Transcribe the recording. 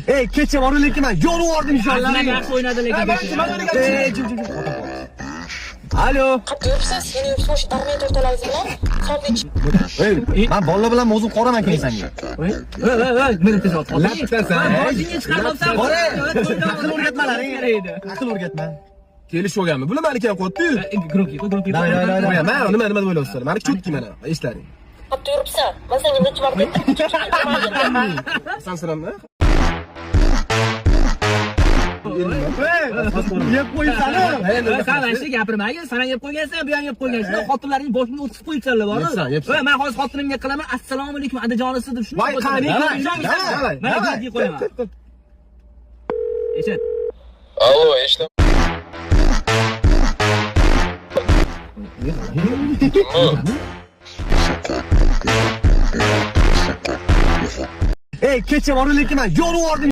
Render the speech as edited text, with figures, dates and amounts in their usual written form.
Ey, kecha bor lekin men yo'l yubordim ishonlaring. Yaxshi o'ynadi lekin. Alo. Qattiq yuribsan, seni yuribsan o'sha darmon o'rtalarimiz bilan sandwich. Ey, men bolalar bilan mavzu qoraman kelsanga. Voy, meni tez ol. Laptasan. Boshingga chiqaribsan. Aql o'rgatmalaring. Aql o'rgatma. Kelishib olganmi? Bular malika ham qo'yibdi-yu. Gropki. Men nima deb o'ylayapsan? Mani cho'tki mana, eshlaring. Qattiq yuribsan. Men senga necha marta aytdim. Sansirammi? Yeb qo'ysana. Sen yaxshi gapirmagin. Sana yeb qo'ygansan, bu ham yeb qo'ygansan. Xotinlaring boshini o'tib qo'yibsanlar, bor. Yebsan. Men hozir xotinimga qilaman. Assalomu alaykum, adajonisi deb shuni. Voy, qani. Mana gapga qo'yaman. Eshit. Allo, eshitdim. Ey, kecha bor lekin men yo'l yubordim.